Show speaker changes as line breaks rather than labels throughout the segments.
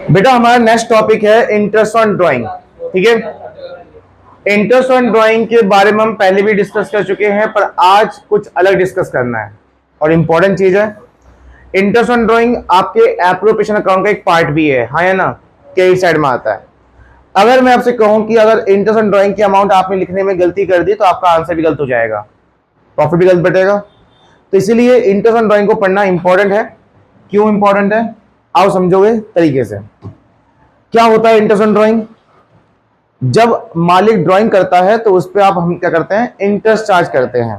बेटा हमारा next topic है इंटरेस्ट ऑन ड्राइंग। ठीक है, इंटरेस्ट ऑन ड्राइंग के बारे में हम पहले भी डिस्कस कर चुके हैं, पर आज कुछ अलग डिस्कस करना है और इंपॉर्टेंट चीज है। इंटरेस्ट ऑन ड्राइंग आपके एप्रोप्रिएशन अकाउंट का एक पार्ट भी है, हाँ या ना, क्रेडिट साइड में आता है। अगर मैं आपसे कहूं कि अगर इंटरेस्ट ऑन ड्राइंग की अमाउंट आपने लिखने में गलती कर दी तो आपका आंसर भी गलत हो जाएगा, प्रॉफिट भी गलत बैठेगा। तो इसीलिए इंटरेस्ट ऑन ड्राइंग को पढ़ना इंपॉर्टेंट है। क्यों इंपॉर्टेंट है, आओ समझोगे तरीके से। क्या होता है इंटरेस्ट ऑन ड्राइंग? जब मालिक ड्राइंग करता है तो उस पर आप हम क्या करते हैं, इंटरेस्ट चार्ज करते हैं।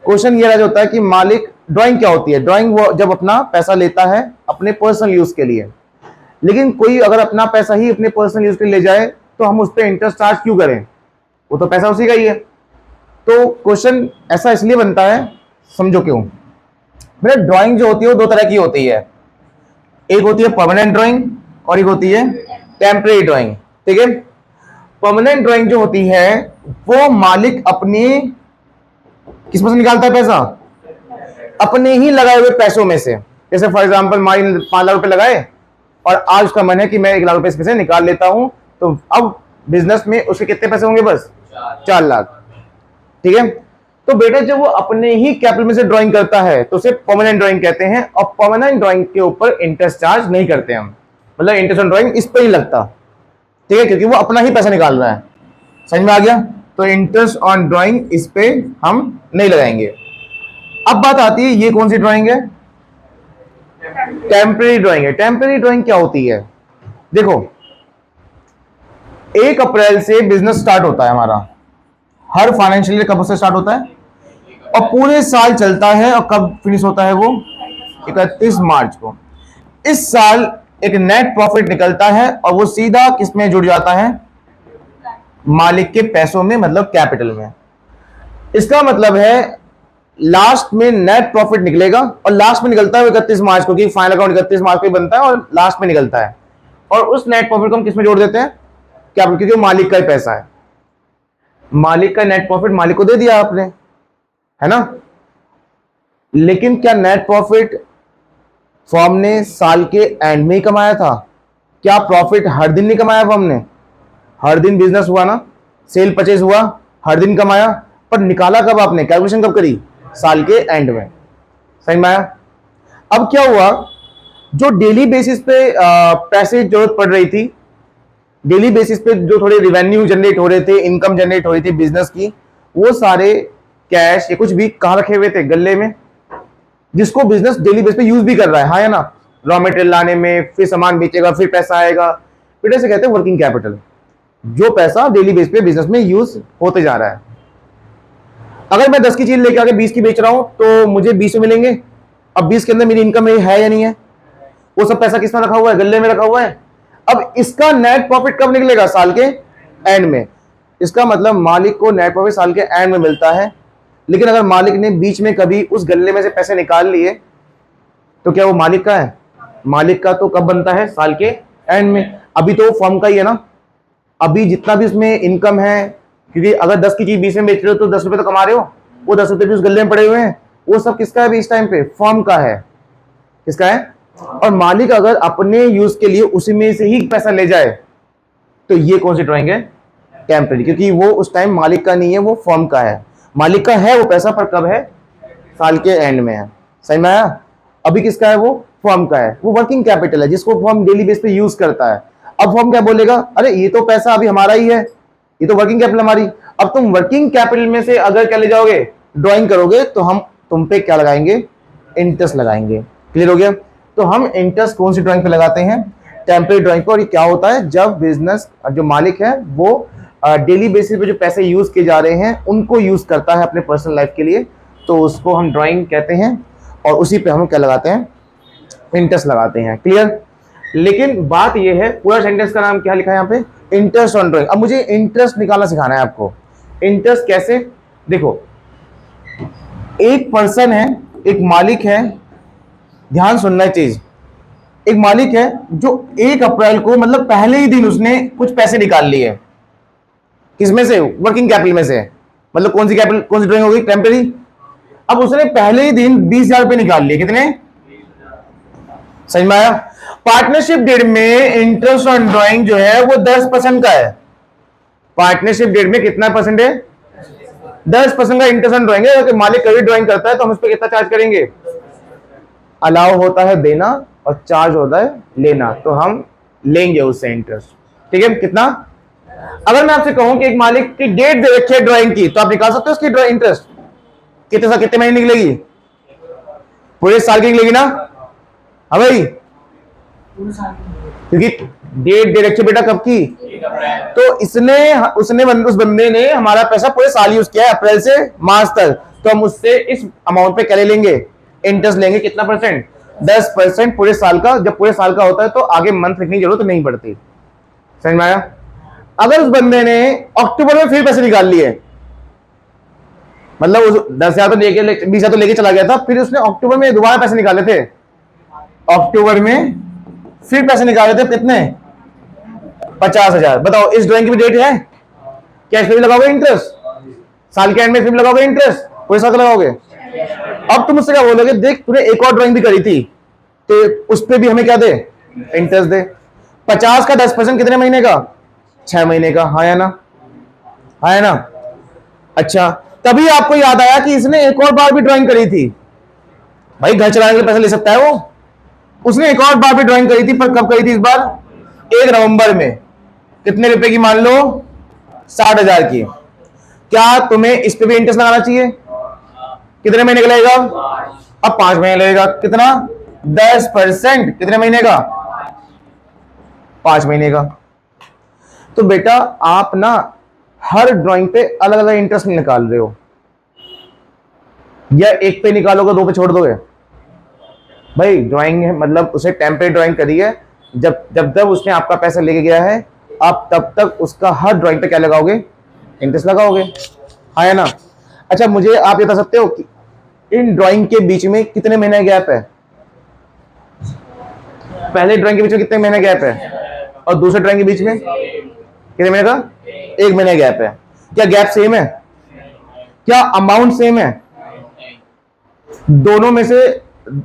क्वेश्चन ये रह जाता है कि मालिक, ड्राइंग क्या होती है? ड्राइंग वो जब अपना पैसा लेता है अपने पर्सनल यूज के लिए, लेकिन कोई अगर अपना पैसा ही अपने पर्सनल यूज के लिए ले जाए तो हम उस पर इंटरेस्ट चार्ज क्यों करें? वो तो पैसा उसी का ही है। तो क्वेश्चन ऐसा इसलिए बनता है, समझो क्यों। मेरा ड्राइंग जो होती है वो दो तरह की होती है, एक होती है परमानेंट ड्राइंग और एक होती है टेम्परेरी ड्राइंग। ठीक है, परमानेंट ड्राइंग जो होती है वो मालिक अपने किसमें से निकालता है पैसा? अपने ही लगाए हुए पैसों में से। जैसे फॉर एग्जांपल मालिक 5 लाख रुपए लगाए और आज उसका मन है कि मैं 1 लाख रुपए इसमें से निकाल लेता हूं, तो अब बिजनेस में उसके कितने पैसे होंगे? बस 4 लाख। ठीक है, तो बेटा जब वो अपने ही कैपिटल में से ड्राइंग करता है तो उसे परमानेंट ड्राइंग कहते हैं, और परमानेंट ड्राइंग के ऊपर इंटरेस्ट चार्ज नहीं करते हम, मतलब इंटरेस्ट ऑन ड्राइंग इस पर ही लगता। ठीक है, क्योंकि वो अपना ही पैसा निकाल रहा है। समझ में आ गया? तो इंटरेस्ट ऑन ड्राइंग इस पे हम नहीं लगाएंगे। अब बात आती है ये कौन सी ड्राइंग है? टेम्परेरी ड्राइंग है। टेम्परेरी ड्राइंग क्या होती है? देखो, 1 अप्रैल से बिजनेस स्टार्ट होता है हमारा, हर फाइनेंशियल ईयर कब से स्टार्ट होता है और पूरे साल चलता है, और कब फिनिश होता है वो? 31 मार्च को। इस साल एक नेट प्रॉफिट निकलता है और वो सीधा किसमें जुड़ जाता है? मालिक के पैसों में, मतलब कैपिटल में। इसका मतलब है लास्ट में नेट प्रॉफिट निकलेगा, और लास्ट में निकलता है 31 मार्च को, क्योंकि फाइनल अकाउंट 31 मार्च को ही बनता है और लास्ट में निकलता है। और उस नेट प्रॉफिट को हम किसमें जोड़ देते हैं? कैपिटल, क्योंकि वो मालिक का ही पैसा है। मालिक का नेट प्रॉफिट मालिक को दे दिया आपने, है ना। लेकिन क्या नेट प्रॉफिट फर्म ने साल के एंड में ही कमाया था? क्या प्रॉफिट हर दिन नहीं कमाया फर्म ने? हर दिन बिजनेस हुआ ना, सेल परचेज हुआ, हर दिन कमाया, पर निकाला कब आपने? कैलकुलेशन कब करी? साल के एंड में। समझ में आया? अब क्या हुआ, जो डेली बेसिस पे पैसे की जरूरत पड़ रही थी, डेली बेसिस पे जो थोड़े रिवेन्यू जनरेट हो रहे थे, इनकम जनरेट हो रही थी बिजनेस की, वो सारे कैश या कुछ भी कहां रखे हुए थे? गल्ले में, जिसको बिजनेस डेली बेस पे यूज भी कर रहा है, हाँ या ना। रॉ मटेरियल लाने में, फिर सामान बेचेगा, फिर पैसा आएगा, फिर ऐसे कहते हैं वर्किंग कैपिटल, जो पैसा डेली बेस पे बिजनेस में यूज होते जा रहा है। अगर मैं 10 की चीज लेके आके 20 की बेच रहा हूं तो मुझे 20 मिलेंगे। अब 20 के अंदर मेरी इनकम है या नहीं है? वो सब पैसा किसमें रखा हुआ है? गल्ले में रखा हुआ है। अब इसका नेट प्रॉफिट कब निकलेगा? साल के एंड में। इसका मतलब मालिक को नेट प्रॉफिट साल के एंड में मिलता है। लेकिन अगर मालिक ने बीच में कभी उस गल्ले में से पैसे निकाल लिए तो क्या वो मालिक का है? मालिक का तो कब बनता है? साल के एंड में। अभी तो फर्म का ही है ना, अभी जितना भी उसमें इनकम है, क्योंकि अगर 10 की चीज 20 में बेच रहे हो तो 10 रुपए तो कमा रहे हो, वो 10 रुपए भी उस गल्ले में पड़े हुए हैं, वो सब किसका है अभी इस टाइम पे? फर्म का है। किसका है? और मालिक अगर अपने यूज के लिए उसी में से ही पैसा ले जाए तो ये कौन सी ड्राइंग है? टेम्परेरी, क्योंकि वो उस टाइम मालिक का नहीं है, वो फर्म का है। मालिक का है वो पैसा, पर कब है? साल के एंड में है। समझ में आया? अभी किसका है? वो फर्म का है, वो वर्किंग कैपिटल है जिसको फर्म डेली बेस पे यूज करता है। अब फर्म क्या बोलेगा? अरे ये तो पैसा अभी हमारा ही है, ये तो वर्किंग कैपिटल हमारी। अब तुम वर्किंग कैपिटल में से अगर क्या ले जाओगे? ड्राइंग करोगे, तो हम तुम पे क्या लगाएंगे? इंटरेस्ट लगाएंगे। क्लियर हो गया? तो हम इंटरेस्ट कौन सी ड्राइंग पे लगाते हैं? टेम्परेरी ड्राइंग पे। और ये क्या होता है? जब बिजनेस जो मालिक है वो डेली बेसिस पे जो पैसे यूज किए जा रहे हैं उनको यूज करता है अपने पर्सनल लाइफ के लिए, तो उसको हम ड्राइंग कहते हैं, और उसी पे हम क्या लगाते हैं? इंटरेस्ट लगाते हैं। क्लियर? लेकिन बात यह है, पूरा सेंटेंस का नाम क्या लिखा है यहाँ पे? Interest on drawing. अब मुझे इंटरेस्ट निकालना सिखाना है आपको। इंटरेस्ट कैसे? देखो, एक पर्सन है, एक मालिक है, ध्यान सुनना चीज। एक मालिक है जो 1 अप्रैल को, मतलब पहले ही दिन उसने कुछ पैसे निकाल लिए। किसमें से? वर्किंग कैपिटल में से। मतलब कौन सी कैपिटल, कौन सी ड्राइंग होगी? टेम्परेरी। अब उसने पहले ही दिन 20,000 रुपए निकाल लिए। कितने? समझ में आया? पार्टनरशिप डेट में इंटरेस्ट ऑन ड्राइंग जो है वो 10% का है। पार्टनरशिप डेट में कितना परसेंट है? 10% का इंटरेस्ट ऑन ड्राइंग है। अगर मालिक कभी ड्राइंग करता है तो हम उस पर कितना चार्ज करेंगे? अलाउ होता है देना और चार्ज होता है लेना, तो हम लेंगे उससे इंटरेस्ट। ठीक है, कितना? अगर मैं आपसे कहूं कि एक मालिक की डेट दे रखी है ड्राइंग की, तो आप निकाल सकते हो उसकी इंटरेस्ट कितने महीने निकलेगी? पूरे साल की निकलेगी ना? हाँ भाई, क्योंकि डेट दे रखी बेटा कब की, तो उस बंदे ने हमारा पैसा पूरे साल यूज किया है, अप्रैल से मार्च तक, तो हम उससे इस अमाउंट पे क्या ले लेंगे? इंटरेस्ट लेंगे। कितना परसेंट? 10% पूरे साल का। जब पूरे साल का होता है तो आगे मंथ लिखने की जरूरत नहीं पड़ती। समझ में आया? अगर उस बंदे ने अक्टूबर में फिर पैसे निकाल लिए, मतलब उस 10,000 तो लेके 20,000 तो लेके चला गया था, फिर उसने अक्टूबर में दोबारा पैसे निकाले थे, अक्टूबर में फिर पैसे निकाले थे कितने? 50,000। बताओ इस ड्राइंग की भी डेट है क्या? इसमें भी लगाओगे इंटरेस्ट? साल के एंड में फिर लगाओगे इंटरेस्ट? पूरे साल लगाओगे? अब तुम मुझसे क्या बोलोगे? देख तूने एक और ड्राइंग भी करी थी, तो उस पर भी हमें क्या दे? इंटरेस्ट दे। 50 का 10% कितने महीने का? 6 महीने का। हाँ या ना? हाँ या ना? अच्छा, तभी आपको याद आया कि इसने एक और बार भी ड्राइंग करी थी। भाई घर चलाने के लिए पैसा ले सकता है वो। उसने एक और बार भी ड्राइंग करी थी, पर कब करी थी इस बार? 1 नवंबर में। कितने रुपए की मान लो? 60,000 की। क्या तुम्हें इस पे भी इंटरेस्ट लगाना चाहिए? कितने महीने का लगेगा? अब 5 महीने लगेगा। कितना? 10%। कितने महीने का? 5 महीने का। तो बेटा आप ना हर ड्राइंग पे अलग अलग इंटरेस्ट निकाल रहे हो, या एक पे निकालोगे, 2 पे छोड़ दोगे? भाई ड्राइंग है, मतलब उसे टेम्परेरी ड्राइंग करी है, जब जब तक उसने आपका पैसा लेके गया है, आप तब तक उसका हर ड्राइंग पे क्या लगाओगे? इंटरेस्ट लगाओगे। हाँ या ना? अच्छा, मुझे आप ये बता सकते हो कि इन ड्राइंग के बीच में कितने महीने गैप है? पहले ड्राइंग के बीच में कितने महीने गैप है, और दूसरे ड्राइंग के बीच में कितने महीने का? 1 महीने गैप है। क्या गैप सेम है? क्या अमाउंट सेम है? दोनों में से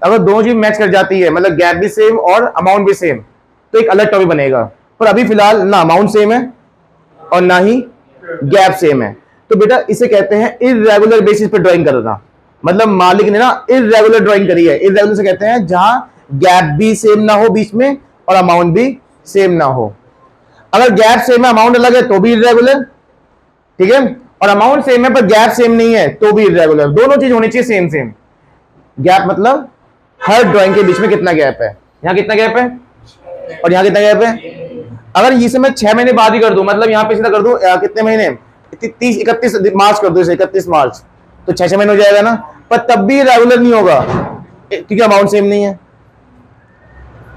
अगर दोनों चीज मैच कर जाती है, मतलब गैप भी सेम और अमाउंट भी सेम, तो एक अलग टॉपिक बनेगा। पर अभी फिलहाल ना अमाउंट सेम है और ना ही गैप सेम है, तो बेटा इसे कहते हैं इर्रेगुलर बेसिस पे ड्राइंग करना। मतलब मालिक ने ना इर्रेगुलर ड्राइंग करी है। इर्रेगुलर से कहते हैं जहां गैप भी सेम ना हो बीच में और अमाउंट भी सेम ना हो। अगर गैप सेम है, अमाउंट अलग है, तो भी इर्रेगुलर। ठीक है, और अमाउंट सेम है पर गैप सेम नहीं है, तो भी इर्रेगुलर। दोनों चीज होनी चाहिए सेम सेम। गैप मतलब हर ड्राइंग के बीच में कितना गैप है? यहां कितना गैप है और यहां कितना गैप है? अगर इसे मैं 6 महीने बाद ही कर दूं, मतलब यहां पे सीधा कर दूं कितने महीने, 31 मार्च कर दूं, इसे 31 मार्च, तो 6 महीने हो जाएगा ना, पर तब भी रेगुलर नहीं होगा क्योंकि अमाउंट सेम नहीं है।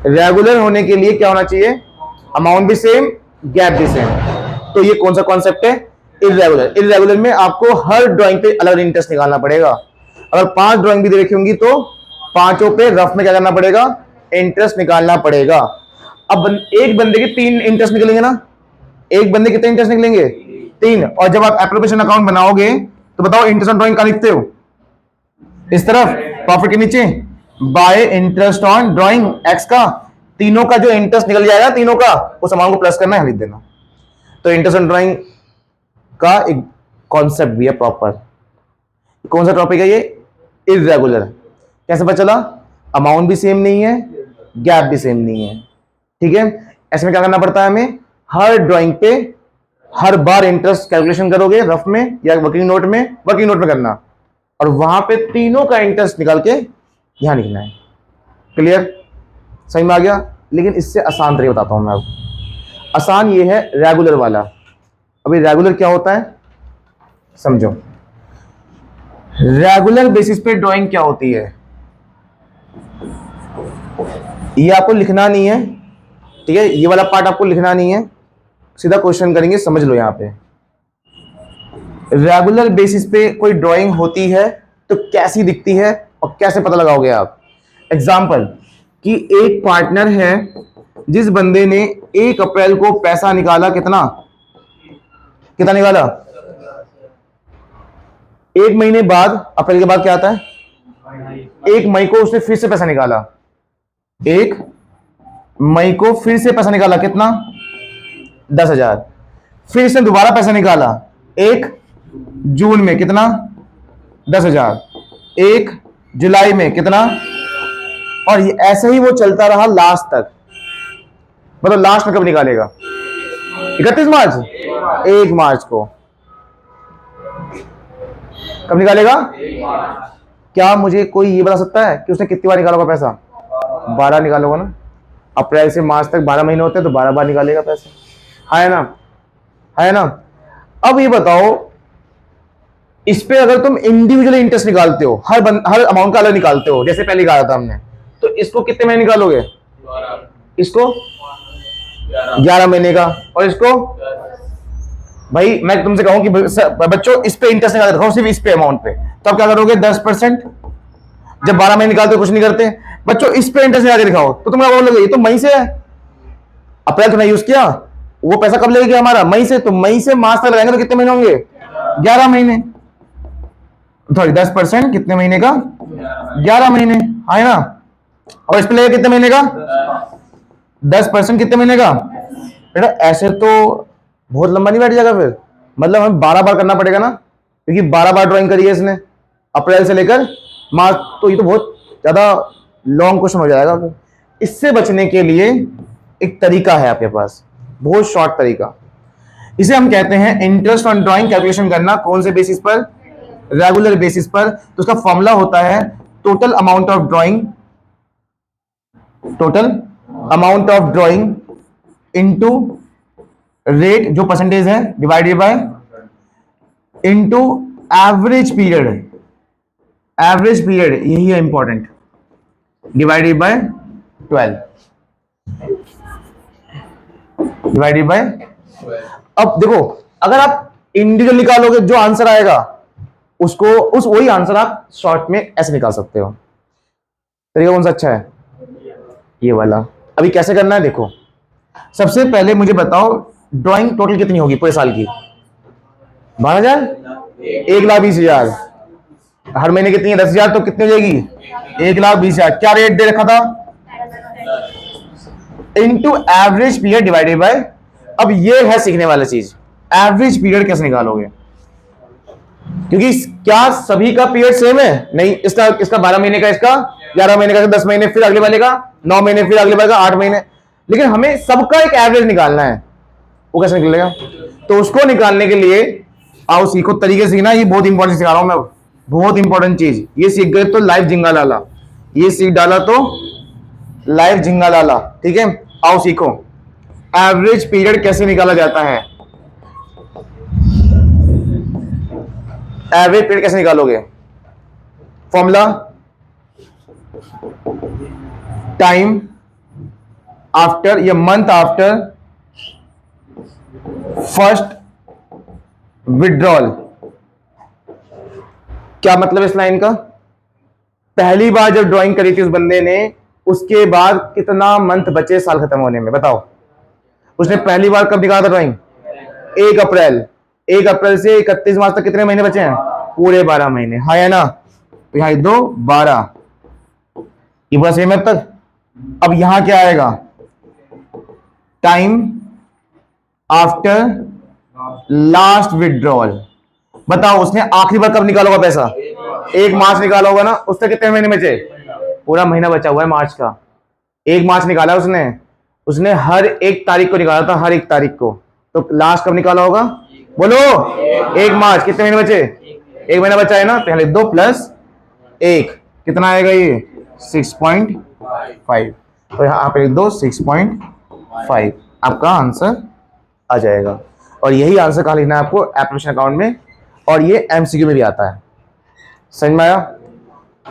रेगुलर होने के लिए क्या होना चाहिए? अमाउंट भी सेम, गैप भी सेम। तो ये कौन सा कॉन्सेप्ट है? इर्रेगुलर। इर्रेगुलर में आपको हर ड्राइंग पे अलग इंटरेस्ट निकालना पड़ेगा। अगर 5 ड्राइंग भी दे रखी होंगी तो पांचों पे रफ में क्या करना पड़ेगा? इंटरेस्ट निकालना पड़ेगा। अब एक बंदे के 3 इंटरेस्ट निकलेंगे ना? एक बंदे कितने इंटरेस्ट निकलेंगे? 3। और जब आप एप्लीकेशन अकाउंट बनाओगे तो बताओ इंटरेस्ट ऑन ड्राइंग कहां लिखते हो? इस तरफ प्रॉफिट के नीचे bye interest on drawing x का, तीनों का जो इंटरेस्ट निकल जाएगा, तीनों का, उस अमाउंट को प्लस करना है, लिख देना। तो इंटरेस्ट ऑन ड्राइंग का एक कॉन्सेप्ट भी है प्रॉपर। कौन सा टॉपिक है ये? इर्रेगुलर। कैसे पता चला? अमाउंट भी सेम नहीं है, गैप भी सेम नहीं है। ठीक है, ऐसे में क्या करना पड़ता है हमें? हर ड्राइंग पे हर बार इंटरेस्ट कैलकुलेशन करोगे रफ में या वर्किंग नोट में करना, और वहां पे तीनों का इंटरेस्ट निकाल के यहां लिखना है। क्लियर? समझ में आ गया? लेकिन इससे आसान तरीका बताता हूं मैं आपको। आसान ये है रेगुलर वाला। अभी रेगुलर क्या होता है समझो। रेगुलर बेसिस पे ड्राइंग क्या होती है, ये आपको लिखना नहीं है। ठीक है, ये वाला पार्ट आपको लिखना नहीं है, सीधा क्वेश्चन करेंगे, समझ लो। यहां पे रेगुलर बेसिस पे कोई ड्राइंग होती है तो कैसी दिखती है और कैसे पता लगाओगे आप? एग्जाम्पल कि एक पार्टनर है, जिस बंदे ने 1 अप्रैल को पैसा निकाला, कितना निकाला? 1 महीने बाद, अप्रैल के बाद क्या आता है? 1 मई को उसने फिर से पैसा निकाला। 1 मई को फिर से पैसा निकाला, कितना? 10,000। फिर इसने दोबारा पैसा निकाला 1 जून में, कितना? 10,000। 1 जुलाई में, कितना? और ये ऐसे ही वो चलता रहा लास्ट तक। मतलब लास्ट में कब निकालेगा? 31 मार्च, 1 मार्च को। कब निकालेगा? क्या मुझे कोई ये बता सकता है कि उसने कितनी बार निकाला होगा पैसा? 12 निकाला होगा ना। अप्रैल से मार्च तक 12 महीने होते हैं, तो 12 बार निकालेगा पैसे। है ना? है ना? अब ये बताओ, इस पे अगर तुम इंडिविजुअली इंटरेस्ट निकालते हो, हर अमाउंट का अलग निकालते हो, जैसे पहले निकाला था हमने, तो इसको कितने महीने निकालोगे? इसको 11 महीने का। और इसको भाई मैं तुमसे कहूं कि बच्चों इस पे इंटरेस्ट निकाल रखो, सिर्फ इस पे अमाउंट पे, तो आप क्या करोगे? 10%। जब 12 महीने निकालते हो कुछ नहीं करते। बच्चों इस पे इंटरेस्ट निकाल के दिखाओ, तो तुम क्या बोलोगे? ये तो मई से है, अप्रैल तो नहीं यूज किया, वो पैसा कब लगेगा हमारा? मई से। तो मई से मार्च तक लगाएंगे तो कितने महीने होंगे? 11 महीने। सॉरी 10% कितने महीने का? 11 महीने, है ना? और इस पे लगेगा कितने महीने का? 10% कितने महीने का? बेटा ऐसे तो बहुत लंबा नहीं बैठ जाएगा फिर, मतलब हमें 12 बार करना पड़ेगा ना, क्योंकि 12 बार ड्राइंग करी है इसने अप्रैल से लेकर मार्च, तो ये तो बहुत ज्यादा लॉन्ग क्वेश्चन हो जाएगा। तो इससे बचने के लिए एक तरीका है आपके पास, बहुत शॉर्ट तरीका। इसे हम कहते हैं इंटरेस्ट ऑन ड्राइंग कैलकुलेशन करना। कौन से बेसिस पर? रेगुलर बेसिस पर। तो उसका फॉर्मूला होता है total amount of drawing, total amount of drawing into rate जो परसेंटेज है, divided by into average period. Average period यही है important, divided by 12, divided by. अब देखो, अगर आप इंडिविजुअल निकालोगे जो आंसर आएगा उसको वही आंसर आप शॉर्ट में ऐसे निकाल सकते हो। तरीका कौन सा अच्छा है? ये वाला। अभी कैसे करना है देखो, सबसे पहले मुझे बताओ ड्राइंग टोटल कितनी होगी पूरे साल की? 12,000, 1,20,000। हर महीने कितनी है? 10,000, तो कितनी हो जाएगी? 1,20,000। क्या रेट दे रखा था? Into average period divided by. अब ये है सीखने वाला चीज, एवरेज पीरियड कैसे निकालोगे? क्योंकि क्या सभी का पीरियड सेम है? नहीं, इसका 12 महीने का, इसका 11 महीने का, 10 महीने, फिर अगले वाले का 9 महीने, फिर अगले वाले का 8 महीने। लेकिन हमें सबका एक एवरेज निकालना है, वो कैसे निकलेगा? तो उसको निकालने के लिए आओ सीखो, तरीके सीखना। ये बहुत इंपॉर्टेंट सिखा रहा हूं मैं, बहुत इंपॉर्टेंट चीज। ये सीख गए तो लाइव झिंगा लाला, ये सीख डाला तो लाइव झिंगा लाला। ठीक है, आओ सीखो एवरेज पीरियड कैसे निकाला जाता है। एवरेज पीरियड कैसे निकालोगे? फॉर्मूला टाइम आफ्टर या मंथ आफ्टर फर्स्ट विड्रॉल। क्या मतलब इस लाइन का? पहली बार जब ड्राइंग करी थी उस बंदे ने, उसके बाद कितना मंथ बचे साल खत्म होने में? बताओ, उसने पहली बार कब निकाला था ड्राइंग? 1 अप्रैल। 1 अप्रैल से 31 मार्च तक कितने महीने बचे हैं? पूरे 12 महीने, हाँ है ना? तो यहां 2 12, ये पूरा सेम है अब तक। अब यहां क्या आएगा? Time after last withdrawal. बताओ उसने आखिरी बार कब निकाला होगा पैसा? 1 मार्च निकाला होगा ना। उससे कितने महीने बचे? पूरा महीना बचा हुआ है मार्च का। 1 मार्च निकाला उसने हर एक तारीख को निकाला था, हर एक तारीख को। तो लास्ट कब निकाला होगा? बोलो 1 मार्च। कितने महीने बचे? 1 महीना बचा है ना। पहले 2 + 1 कितना आएगा? ये 6.5। तो यहां पे 2 6.5 आपका आंसर आ जाएगा। और यही आंसर कहां लिखना है आपको? एप्लीकेशन अकाउंट में। और ये एमसीक्यू में भी आता है। समझ में आया?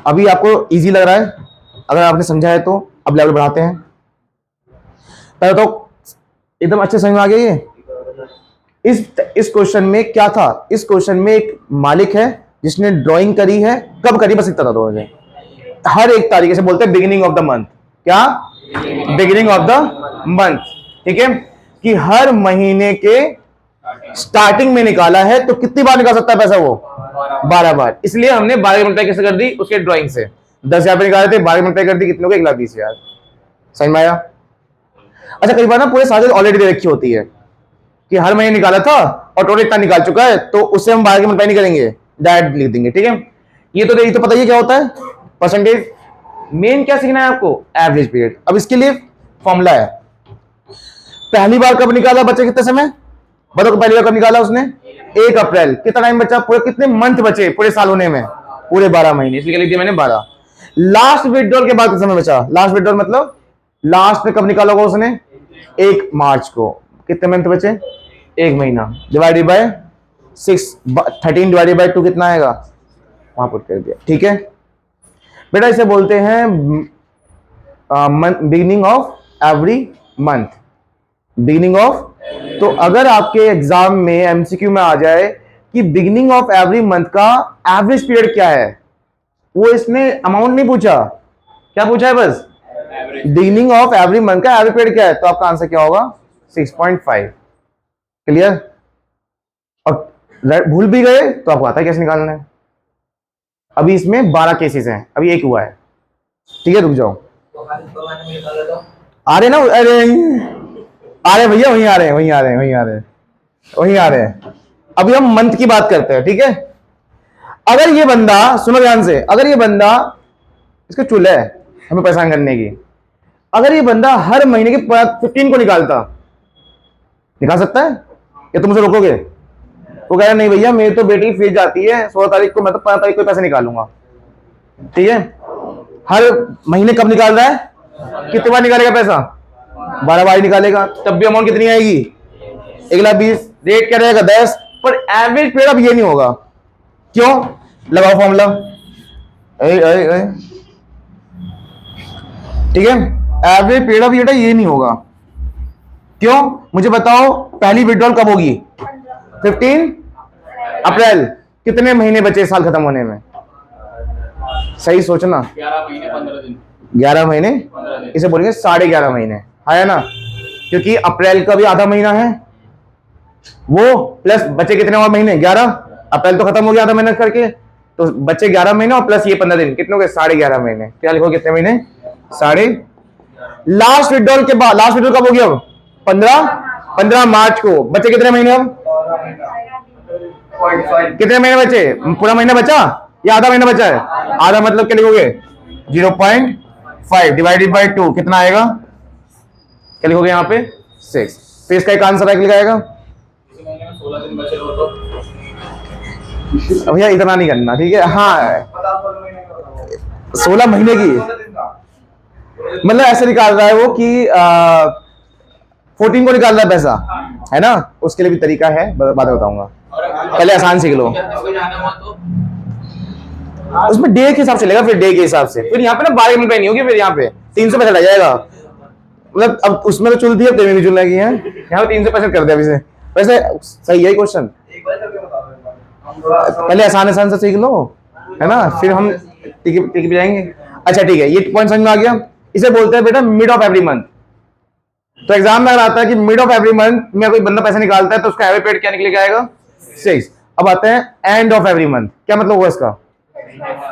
अभी आपको इजी लग रहा है? अगर आपने समझा है तो अब लेवल बढ़ाते हैं। पहले तो एकदम अच्छे समझ में आ गया। ये इस क्वेश्चन में क्या था? इस क्वेश्चन में एक मालिक है जिसने ड्राइंग करी है। कब करी? बस इतना था तो मुझे हर एक तारीख से बोलते हैं बिगिनिंग ऑफ द मंथ। क्या? Beginning of the month. ठीक है, कि हर महीने के स्टार्टिंग में निकाला है, तो कितनी बार निकाल सकता है पैसा वो? 12 बार। इसलिए हमने 12 मल्टीप्लाई कैसे कर दी? उसके ड्राइंग से 10,000 पे निकाले थे, 12 मल्टीप्लाई कर दी, कितने को? 1,20,000। समझ में आया? अच्छा कई बार ना पूरे साल ऑलरेडी दे रखी होती है कि हर महीने निकाला था और टोटल इतना निकाल चुका है, तो उससे हम 12 की मल्टीप्लाई नहीं करेंगे, डायरेक्ट लिख देंगे, ठीक है। ये तो पता ही क्या होता है परसेंटेज। मेन क्या सीखना है आपको, एवरेज पीरियड। अब इसके लिए फॉर्मूला है, पहली बार कब निकाला बच्चे कितने समय, बताओ पहली बार कब निकाला उसने, 1 अप्रैल। कितना टाइम बचा, पूरे कितने मंथ बचे पूरे साल होने में, पूरे 12 महीने, इसलिए लिख दिया मैंने 12। लास्ट विड्रॉल के बाद कितना समय बचा, लास्ट विड्रॉल मतलब लास्ट में कब निकाला होगा उसने, 1 मार्च को। कितने मंथ बचे, 1 महीना, डिवाइडेड बाय 6, 13 डिवाइडेड बाय 2 कितना आएगा, वहां पुट कर दिया, ठीक है बेटा। इसे बोलते हैं beginning of every month, beginning of. तो अगर आपके एग्जाम में एमसीक्यू में आ जाए कि बिगिनिंग ऑफ एवरी मंथ का एवरेज पीरियड क्या है, वो इसने अमाउंट नहीं पूछा, क्या पूछा है, बस बिगिनिंग ऑफ एवरी मंथ का एवरेज पीरियड क्या है, तो आपका आंसर क्या होगा, 6.5। क्लियर। और भूल भी गए तो आपको आता है कैसे निकालना है। अभी इसमें 12 केसेस हैं, अभी 1 हुआ है, ठीक है, रुक जाओ। आ रहे ना, आ रहे भैया, वहीं आ रहे हैं, वहीं आ रहे हैं, वहीं आ रहे हैं, वहीं आ रहे हैं। अभी हम मंथ की बात करते हैं, ठीक है। अगर ये बंदा, सुनो ध्यान से, अगर ये बंदा, इसका चूल्हा है हमें परेशान करने की, अगर ये बंदा हर महीने के 15 को निकालता, निकाल सकता है या तुम उसे रोकोगे, वो कह रहा नहीं भैया मेरी तो बेटी की फीस जाती है 16 तारीख को, मैं तो 15 तारीख को पैसे निकालूंगा, ठीक है। हर महीने कब निकाल रहा है, कितने बार निकालेगा पैसा, 12 बार निकालेगा, तब भी अमाउंट कितनी आएगी, 1,20,000। रेट क्या रहेगा, 10, पर एवरेज पीरियड अब ये नहीं होगा, क्यों, लगाओ फॉर्मूला, ठीक है। एवरेज पीरियड अब ये नहीं होगा, क्यों, मुझे बताओ पहली विड्रॉल कब होगी, 15 अप्रैल। कितने महीने बचे साल खत्म होने में, सही सोचना,
11 महीने 15 दिन,
11 महीने, इसे बोलेंगे 11.5 महीने, है ना, क्योंकि अप्रैल का भी आधा महीना है वो, प्लस बचे कितने और महीने, 11। अप्रैल तो खत्म हो गया आधा महीना करके, तो बचे 11 महीने और प्लस ये 15 दिन, कितने हो गए, 11.5 महीने। क्या लिखो, कितने महीने, 11.5। लास्ट विड्रॉल के बाद, लास्ट विड्रॉल कब होगी अब, 15 मार्च को। बचे कितने महीने अब, कितने महीने बचे, पूरा महीना बचा या आधा महीना बचा है, आधा, मतलब क्या लिखोगे, 0.5 डिवाइडेड बाय 2 कितना आएगा, क्या लिखोगे यहाँ पे, 6। तो इसका एक आंसर है, लिखा आएगा,
16 दिन बचे हो तो
भैया इतना नहीं करना, ठीक है, हाँ 16 महीने की, मतलब ऐसे निकाल रहा है वो कि 14 को निकाल रहा है पैसा, है ना, उसके लिए भी तरीका है, बाद में बताऊंगा, पहले आसान सीख लो। उसमें डे के हिसाब से लेगा, फिर डे के हिसाब से, फिर यहाँ पे ना 12 मिनट नहीं होगी, फिर यहाँ पे 300 पैसा लग जाएगा, मतलब अब उसमें तो चुलती है, अब भी चुल लगी है, यहाँ पे 300 कर दिया इसे, वैसे सही है क्वेश्चन, पहले आसान आसान से सीख लो, है ना, फिर हम टिक पे जाएंगे। अच्छा ठीक है, ये पॉइंट समझ में आ गया। इसे बोलते हैं बेटा मिड ऑफ एवरी मंथ। तो एग्जाम में अगर आता है कि मिड ऑफ एवरी मंथ में कोई बंदा पैसा निकालता है तो उसका एवरेज पीरियड क्या निकल के आएगा, 6। अब आते हैं एंड ऑफ एवरी मंथ, क्या मतलब हुआ इसका,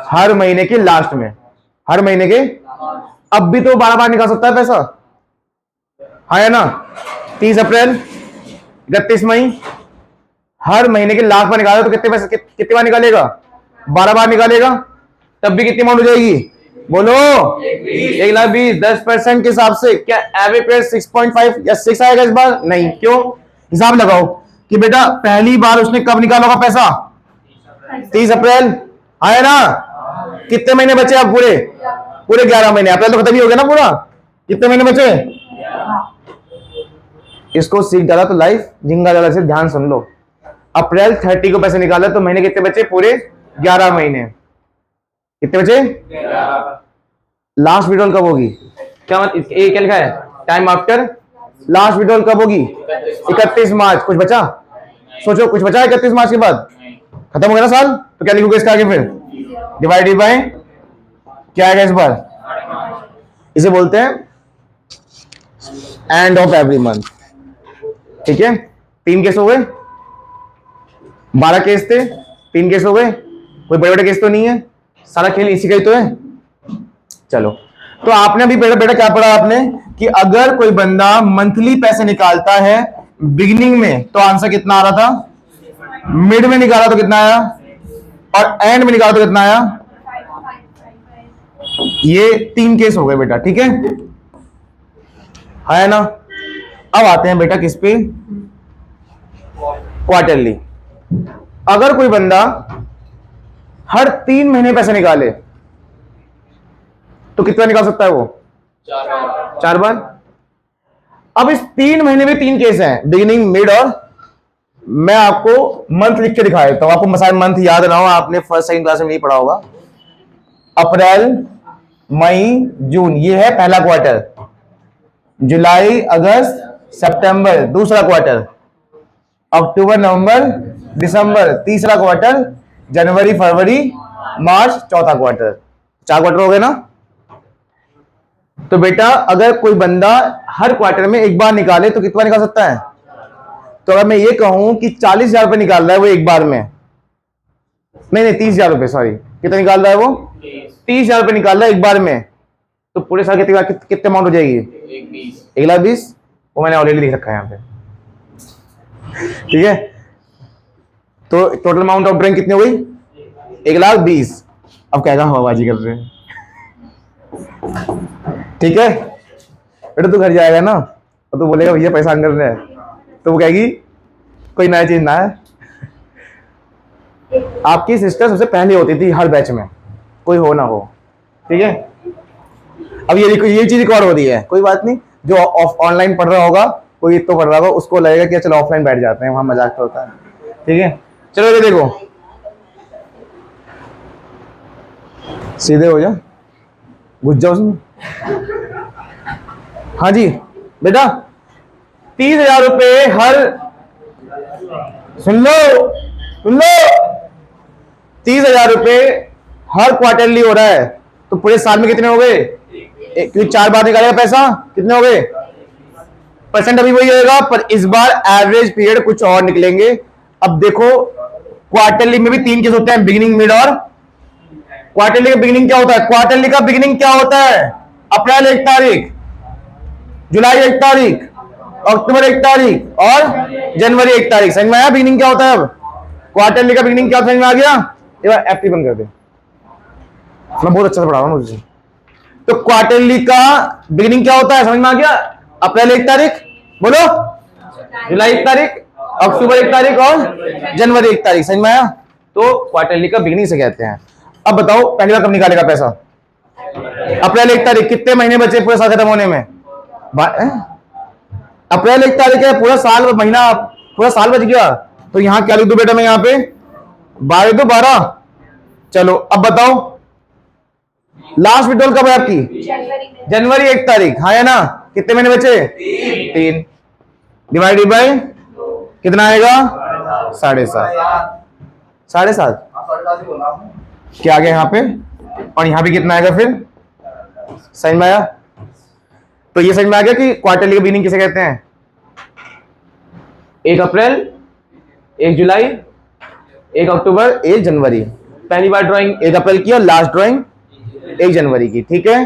हर महीने के लास्ट में, हर महीने के, अब भी तो 12 बार निकाल सकता है पैसा, है ना, 30 अप्रैल, 31 मई, हर महीने के लास्ट बार निकालेगा तो कितने पैसे, कितने बार निकालेगा, 12 बार निकालेगा, तब भी कितनी अमाउंट हो जाएगी, बोलो 1,20,000। 10% के हिसाब से क्या एवरेज पीरियड 6.5 या 6 आएगा इस बार, नहीं, क्यों, हिसाब लगाओ कि बेटा पहली बार उसने कब निकाला होगा पैसा, 30 अप्रैल, आया ना, कितने महीने बचे अब, पूरे 11 महीने, अप्रैल तो खत्म ही हो गया ना पूरा, कितने महीने बचे, इसको सीख डाला तो लाइफ झिंगा डाला से, ध्यान सुन लो। अप्रैल 30 को पैसे निकाला तो महीने कितने बचे, पूरे 11 महीने, कितने बचे, लास्ट विड्रॉल कब होगी, क्या मतलब क्या लिखा है, टाइम आफ्टर लास्ट विड्रॉल कब होगी, 31 मार्च। कुछ बचा, सोचो कुछ बचा 31 मार्च के बाद, खत्म हो गया ना साल, तो क्या लिखोगे इसका आगे, फिर डिवाइडेड बाय क्या आएगा इस बार, इसे बोलते हैं एंड ऑफ एवरी मंथ, ठीक है। 3 केस हो गए, 12 केस थे, 3 केस हो गए, कोई बड़े बड़े केस तो नहीं है, सारा खेल इसी का ही तो है। चलो, तो आपने अभी बेटा बेटा क्या पढ़ा आपने, कि अगर कोई बंदा मंथली पैसे निकालता है बिगिनिंग में तो आंसर कितना आ रहा था, मिड में निकाला तो कितना आया, और एंड में निकाला तो कितना आया। ये 3 केस हो गए बेटा, ठीक है ना। अब आते हैं बेटा किस पे, क्वार्टरली। अगर कोई बंदा हर 3 महीने पैसे निकाले तो कितना निकाल सकता है वो, 4 बार। अब इस 3 महीने में 3 केस हैं, बिगिनिंग, मिड और, मैं आपको मंथ लिख के दिखा देता हूं, आपको मसाइल मंथ याद ना हो, आपने फर्स्ट सेकंड क्लास में नहीं पढ़ा होगा। अप्रैल, मई, जून, ये है पहला क्वार्टर। जुलाई, अगस्त, सितंबर दूसरा क्वार्टर। अक्टूबर, नवंबर, दिसंबर तीसरा क्वार्टर। जनवरी, फरवरी, मार्च चौथा क्वार्टर। 4 क्वार्टर हो गए ना। तो बेटा अगर कोई बंदा हर क्वार्टर में एक बार निकाले तो कितना निकाल सकता है। तो अगर मैं ये कहूं कि 40,000 रुपए निकाल रहा है वो एक बार में, नहीं 30,000 रुपए, सॉरी, कितना निकाल रहा है वो, 30,000 रुपए निकाल रहा है एक बार में, तो पूरे साल कितने अमाउंट हो जाएगी, 1,20,000। वो मैंने ऑलरेडी लिख रखा है यहाँ पे, ठीक है। तो टोटल अमाउंट ऑफ ड्राइंग कितनी हो गई, 1,20,000। अब कहेगा हवाबाजी कर रहे हैं, ठीक है बेटा। तू घर जाएगा ना और तू बोलेगा भैया पैसा अंदर है, तो वो कहेगी कोई नया चीज ना है। आपकी सिस्टर सबसे पहले होती थी हर बैच में, कोई हो ना हो, ठीक है। अब ये चीज रिकॉर्ड हो रही है, कोई बात नहीं। जो ऑनलाइन पढ़ रहा होगा, कोई तो पढ़ रहा होगा, उसको लगेगा कि चलो ऑफलाइन बैठ जाते हैं, वहां मजाक तो होता है, ठीक है। चलो ये देखो, सीधे हो जा, घुस जाओ उसमें। हाँ जी बेटा, 30,000 रुपए हर, सुन लो 30,000 रुपए हर क्वार्टरली हो रहा है, तो पूरे साल में कितने हो गए, क्योंकि 4 बार निकालेगा पैसा, कितने हो गए, परसेंट अभी वही होगा, पर इस बार एवरेज पीरियड कुछ और निकलेंगे। अब देखो क्वार्टरली में भी 3 केस होते हैं, बिगिनिंग, मिड और। क्वार्टरली का बिगिनिंग क्या होता है, क्वार्टरली का बिगिनिंग क्या होता है, अप्रैल 1 तारीख, जुलाई 1 तारीख, अक्टूबर 1 तारीख और जनवरी 1 तारीख। समझ में आया बिगिनिंग क्या होता है। अब क्वार्टरली का बिगिनिंग क्या समझ में आ गया। एक बार एफ बंद कर दे, मैं बहुत अच्छा से पढ़ा रहा हूं मुझे। तो क्वार्टरली का बिगिनिंग क्या होता है, समझ में आ गया। अप्रैल 1 तारीख, बोलो, जुलाई 1 तारीख, अक्टूबर 1 तारीख और जनवरी 1 तारीख। समझ में आया। तो क्वार्टरली का बिगिनिंग से कहते हैं। अब बताओ पहली बार कब निकालेगा पैसा, अप्रैल 1 तारीख। कितने महीने बचे पूरे साल खत्म होने में, अप्रैल 1 तारीख है, पूरा साल, महीना, पूरा साल बच गया। तो यहां क्या लिख दूं बेटा मैं, यहां पे 12 तो 12। चलो अब बताओ लास्ट विड्रॉल कब है आपकी, जनवरी 1 तारीख, हाँ है ना। कितने महीने बचे, 3 डिवाइडेड बाय कितना आएगा, 7.5 क्या आ गया यहाँ पे, और यहाँ पे कितना आएगा फिर। समझ में आया। तो ये समझ में आ गया कि क्वार्टरली का बिगिनिंग किसे कहते हैं। 1 अप्रैल, 1 जुलाई, 1 अक्टूबर, 1 जनवरी। पहली बार ड्राइंग 1 अप्रैल की और लास्ट ड्राइंग 1 जनवरी की, ठीक है।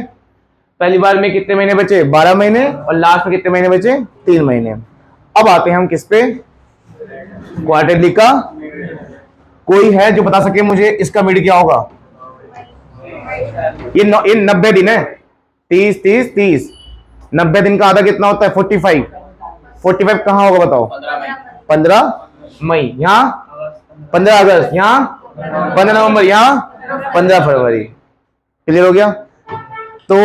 पहली बार में कितने महीने बचे, 12 महीने, और लास्ट में कितने महीने बचे, 3 महीने। अब आते हैं हम किस पे, क्वार्टरली का। कोई है जो बता सके मुझे इसका मिड क्या होगा। ये 90 दिन है, 30 90 दिन का आधा कितना होता है, 45 कहां होगा बताओ, 15 मई, यहाँ 15 अगस्त, यहाँ 15 नवंबर, यहाँ 15 फरवरी। क्लियर हो गया। तो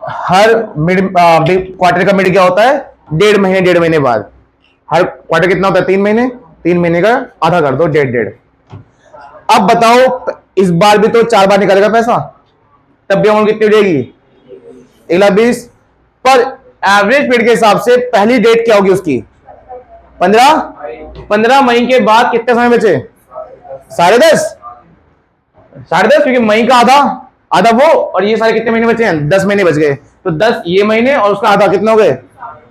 हर मिड क्वार्टर का मिड क्या होता है, 1.5 महीने बाद। हर क्वार्टर कितना होता है, 3 महीने, 3 महीने का आधा कर दो, 1.5। अब बताओ इस बार भी तो 4 बार निकालेगा पैसा, तब भी अमाउंट कितनी हो जाएगी, 1,20,000। पर एवरेज पीरियड के हिसाब से पहली डेट क्या होगी उसकी, 15 मई के बाद कितने समय बचे, 10.5, क्योंकि मई का आधा वो, और ये सारे कितने महीने बचे हैं, 10 महीने बच गए। तो 10 ये महीने और उसका आधा कितना हो गए,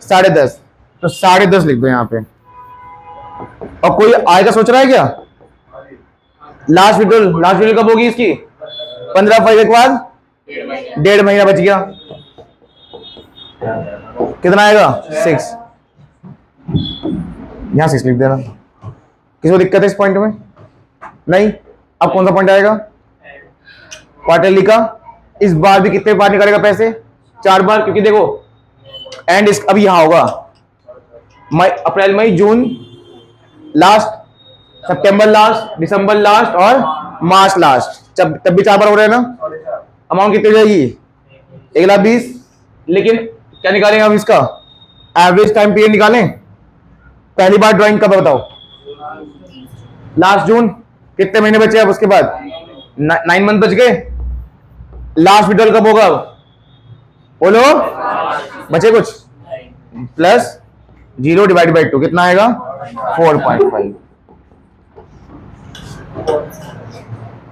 10.5। तो 10.5 लिख दो यहाँ पे। और कोई आएगा सोच रहा है क्या, लास्ट विड्रॉल कब होगी इसकी, 15 फरवरी के बाद, 1.5 महीना बच गया। कितना आएगा 6, यहां 6 लिख देना। किसी को दिक्कत है इस पॉइंट में? नहीं। अब कौन सा पॉइंट आएगा? क्वार्टरली का। इस बार भी कितने बार निकालेगा पैसे? 4 बार, क्योंकि देखो एंड अब यहां होगा मई, अप्रैल, मई, जून लास्ट, सितंबर लास्ट, दिसंबर लास्ट और मार्च लास्ट। तब भी 4 बार हो रहे हैं ना। अमाउंट कितनी हो जाएगी? 1,20,000। लेकिन क्या निकालेंगे अब इसका? एवरेज टाइम पीरियड निकालें। पहली बार ड्राइंग कब है बताओ? लास्ट जून। कितने महीने बचे अब उसके बाद? 9 मंथ बच गए। लास्ट विड्रॉल कब होगा? बोलो, बचे कुछ? प्लस 0 डिवाइड बाई 2 कितना आएगा? 4.5।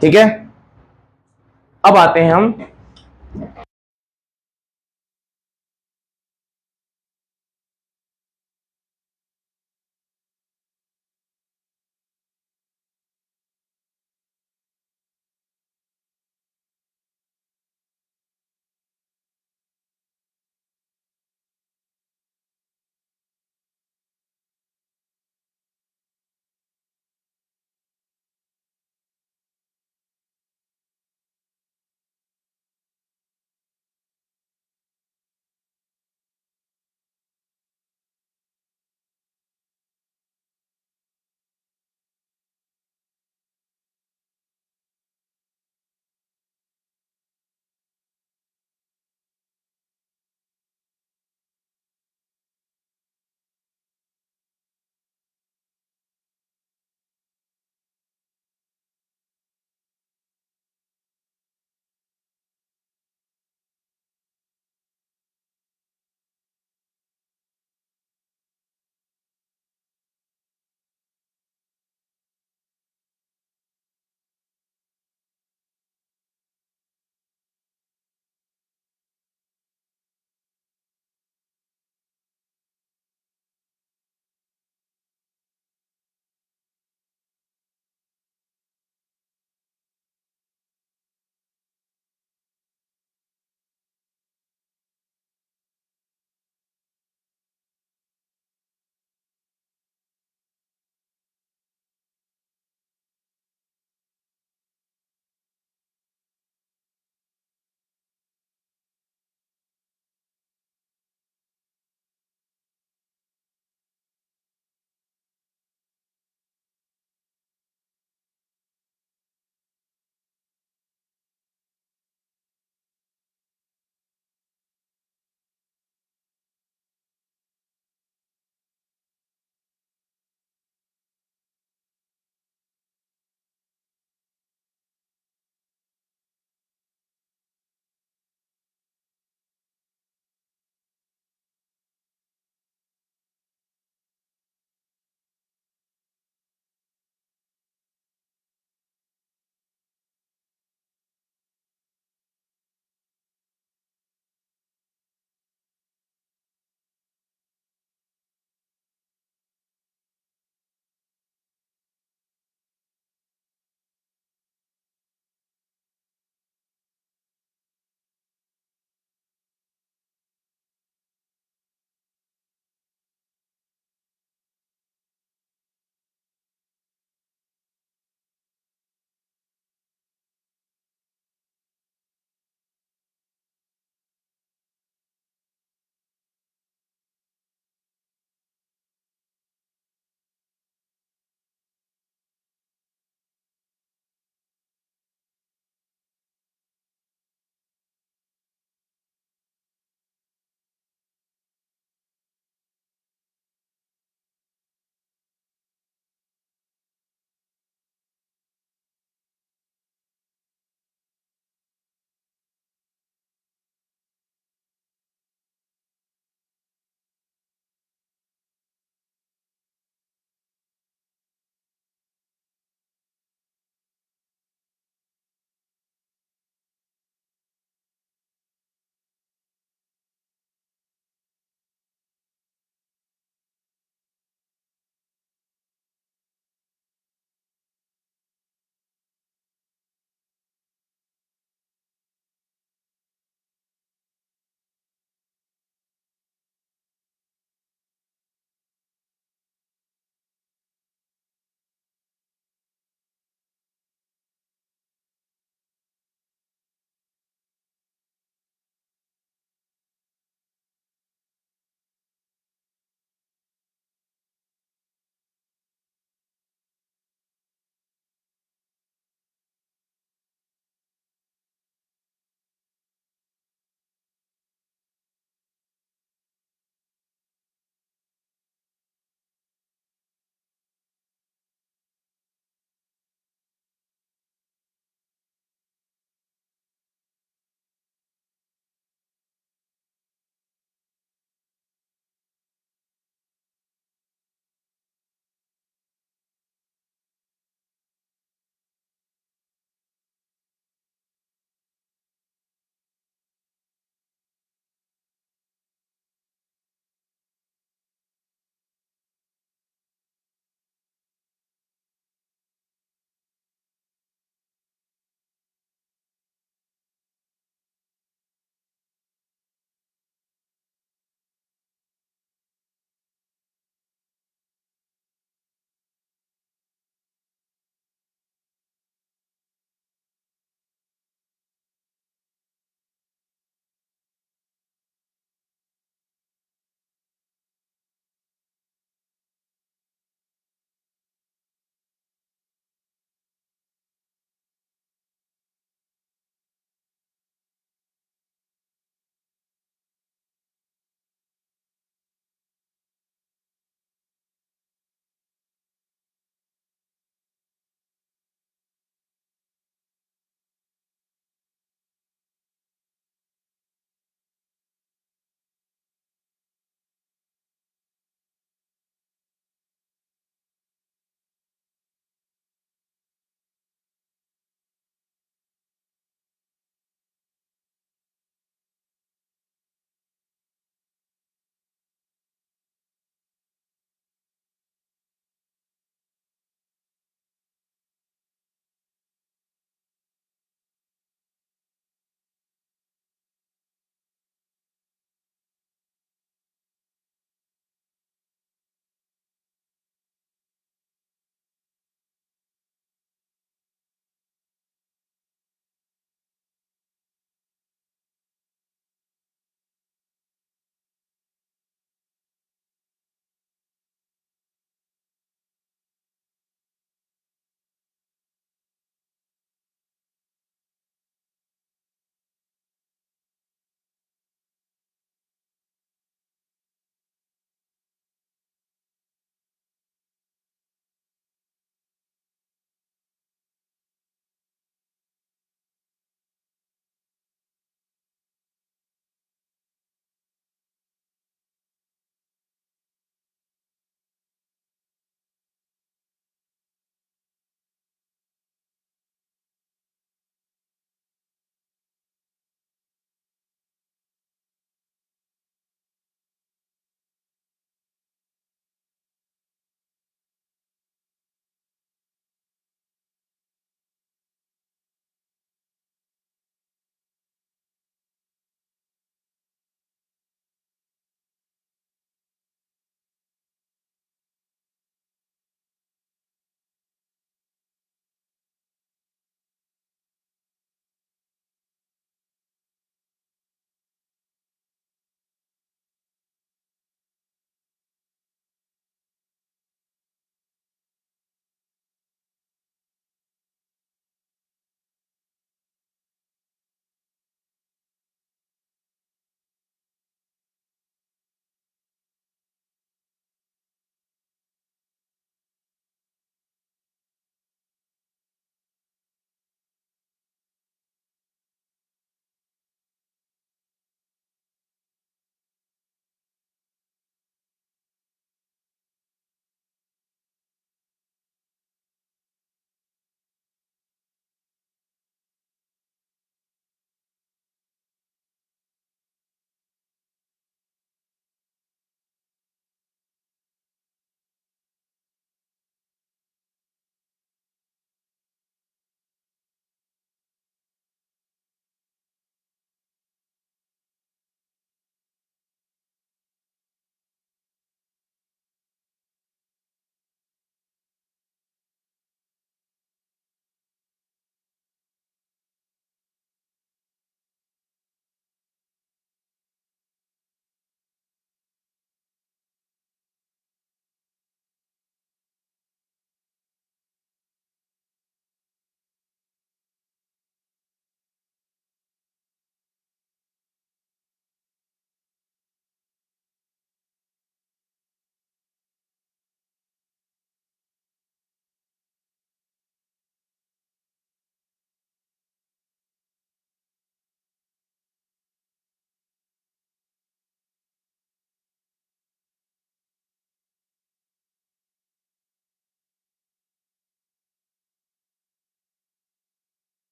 ठीक है। अब आते हैं हम